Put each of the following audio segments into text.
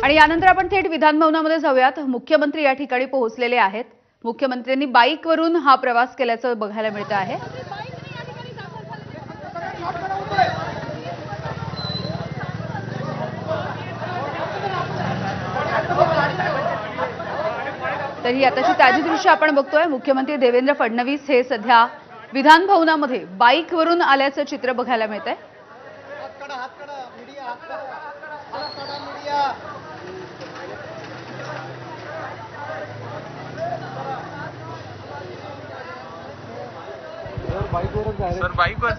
आणि यानंतर आपण थेट विधान भवनामध्ये जाऊयात। मुख्यमंत्री या ठिकाणी पोहोचलेले आहेत। मुख्यमंत्र्यांनी बाईकवरून हा प्रवास केल्याचं बघायला मिळतं आहे। तर ही आताची ताजी दृश्य आपण बघतोय। मुख्यमंत्री देवेंद्र फडणवीस हे सध्या विधान भवनामध्ये बाईकवरून आल्याचं चित्र बघायला मिळतंय।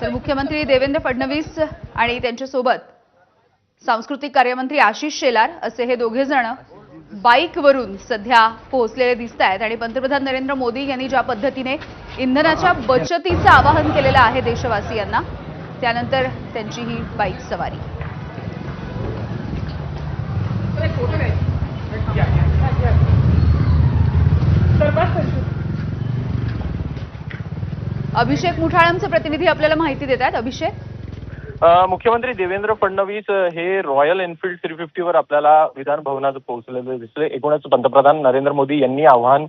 तर मुख्यमंत्री देवेंद्र फडणवीस आणि त्यांच्यासोबत सांस्कृतिक कार्यमंत्री आशिष शेलार असे हे दोघे जण बाईकवरून सध्या पोहोचलेले दिसतात। आणि पंतप्रधान नरेंद्र मोदी यांनी ज्या पद्धतीने इंधनाच्या बचतीचं आवाहन केलेलं आहे देशवासियांना, त्यानंतर त्यांची ही बाईक सवारी। अभिषेक मुठाळांचे प्रतिनिधी आपल्याला माहिती देत आहेत। अभिषेक, मुख्यमंत्री देवेंद्र फडणवीस हे रॉयल एनफील्ड 350 वर आपल्याला विधान भवनात पोहोचलेले दिसले। एकूणच पंतप्रधान नरेंद्र मोदी यांनी आवाहन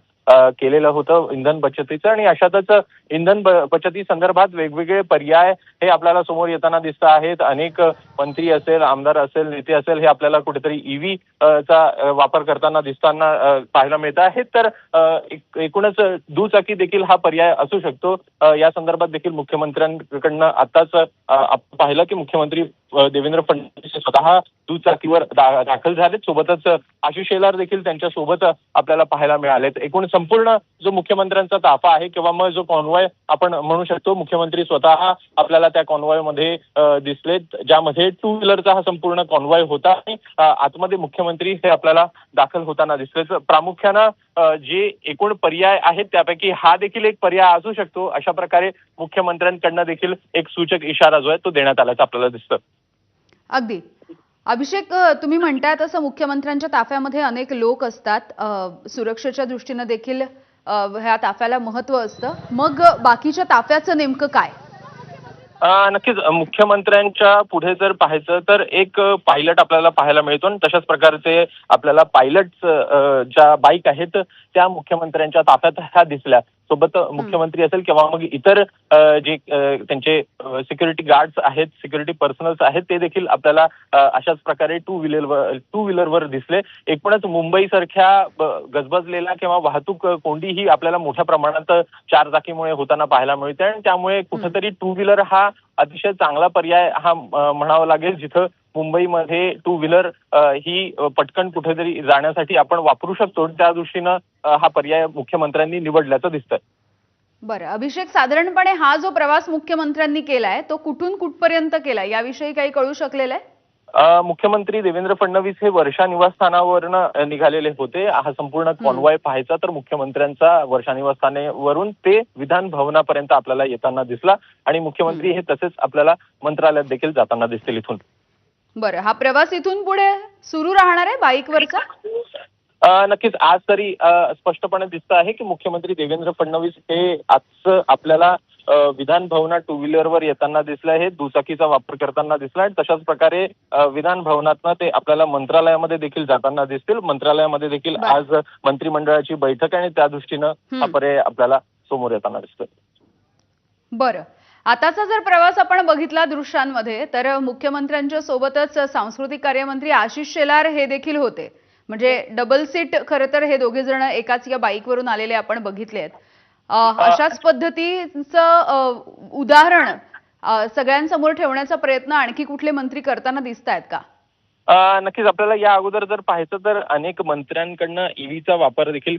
केलेलं होतं इंधन बचतीचं, आणि अशातच इंधन बचती संदर्भात वेगवेगळे पर्याय हे आपल्याला समोर येताना दिसत आहेत। अनेक मंत्री असेल, आमदार असेल, नेते असेल, हे आपल्याला कुठेतरी ईव्ही चा वापर करताना दिसताना पाहायला मिळत आहेत। तर एकूणच दुचाकी देखील हा पर्याय असू शकतो। या संदर्भात देखील मुख्यमंत्र्यांकडनं आताच आपण पाहिलं की मुख्यमंत्री देवेंद्र फडणवीस स्वतः दुचाकीवर दाखल झालेत। सोबतच आशिष शेलार देखील त्यांच्या सोबत आपल्याला पाहायला मिळालेत। एकूण संपूर्ण जो मुख्यमंत्र्यांचा ताफा आहे किंवा मग जो कॉन्वॉय आपण म्हणू शकतो, मुख्यमंत्री स्वतः आपल्याला त्या कॉन्वॉय मध्ये दिसलेत, ज्यामध्ये टू व्हीलरचा हा संपूर्ण कॉन्वॉय होता आणि आतमध्ये मुख्यमंत्री हे आपल्याला दाखल होताना दिसलेच। प्रामुख्यानं जे एकूण पर्याय आहेत त्यापैकी हा देखील एक पर्याय असू शकतो। अशा प्रकारे मुख्यमंत्र्यांकडनं देखील एक सूचक इशारा जो आहे तो देण्यात आल्याचं आपल्याला दिसतं। अगदी अभिषेक, तुम्ही म्हणताय तसं मुख्यमंत्र्यांच्या ताफ्यामध्ये अनेक लोक असतात, सुरक्षेच्या दृष्टीने देखील ह्या ताफ्याला महत्त्व असतं। मग बाकीच्या ताफ्याचं नेमकं काय? नक्कीच मुख्यमंत्र्यांच्या पुढे जर पाहायचं तर एक पायलट आपल्याला पाहायला मिळतो, आणि तशाच प्रकारचे आपल्याला पायलट ज्या बाईक आहेत त्या मुख्यमंत्र्यांच्या ताफ्यात ह्या दिसल्या। सोबत मुख्यमंत्री असेल किंवा मग इतर जे त्यांचे सिक्युरिटी गार्ड्स आहेत, सिक्युरिटी पर्सनल्स आहेत, ते देखील आपल्याला अशाच प्रकारे टू व्हीलरवर दिसले। एकूणच मुंबईसारख्या गजबजलेला किंवा वाहतूक कोंडी ही आपल्याला मोठ्या प्रमाणात चारचाकीमुळे होताना पाहायला मिळते, आणि त्यामुळे कुठेतरी टू व्हीलर हा अतिशय चांगला पर्याय हा म्हणावा लागेल, जिथं मुंबईमध्ये टू व्हीलर ही पटकन कुठेतरी जाण्यासाठी आपण वापरू शकतो। त्या दृष्टीनं हा पर्याय मुख्यमंत्र्यांनी निवडल्याचं दिसतं। बरं अभिषेक, साधारणपणे हा जो प्रवास मुख्यमंत्र्यांनी केलाय तो कुठून कुठपर्यंत केलाय याविषयी काही कळू शकलेलं आहे? मुख्यमंत्री देवेंद्र फडणवीस हे वर्षा निवासस्थानावरून निघालेले होते। हा संपूर्ण कॉन्वॉय पाहायचा तर मुख्यमंत्र्यांचा वर्षा निवासस्थानावरून ते विधान भवनापर्यंत आपल्याला येताना दिसला, आणि मुख्यमंत्री हे तसेच आपल्याला मंत्रालयात देखील जाताना दिसतील इथून। बरं, हा प्रवास इथून पुढे सुरू राहणार आहे बाईकवरचा? नक्कीच आज तरी स्पष्टपणे दिसत आहे की मुख्यमंत्री देवेंद्र फडणवीस हे आज आपल्याला विधान भवनात टू व्हीलरवर येताना दिसले आहेत, दुचाकीचा वापर करताना दिसला, आणि तशाच प्रकारे विधान भवनातनं ते आपल्याला मंत्रालयामध्ये देखील जाताना दिसतील। मंत्रालयामध्ये देखील आज मंत्रिमंडळाची बैठक आहे, आणि त्या दृष्टीनं हा पर्याय आपल्याला समोर येताना दिसतोय। बरं, आताचा जर प्रवास आपण बघितला दृश्यांमध्ये तर मुख्यमंत्र्यांच्या सोबतच सांस्कृतिक कार्यमंत्री आशिष शेलार हे देखील होते। म्हणजे डबल सीट खरं तर हे दोघे जण एकाच या बाईकवरून आलेले आपण बघितले आहेत। अशाच पद्धतीचं उदाहरण सगळ्यांसमोर ठेवण्याचा प्रयत्न आणखी कुठले मंत्री करताना दिसतायत का? नक्कीच आपल्याला या अगोदर जर पाहायचं तर अनेक मंत्र्यांकडनं ईव्हीचा वापर देखील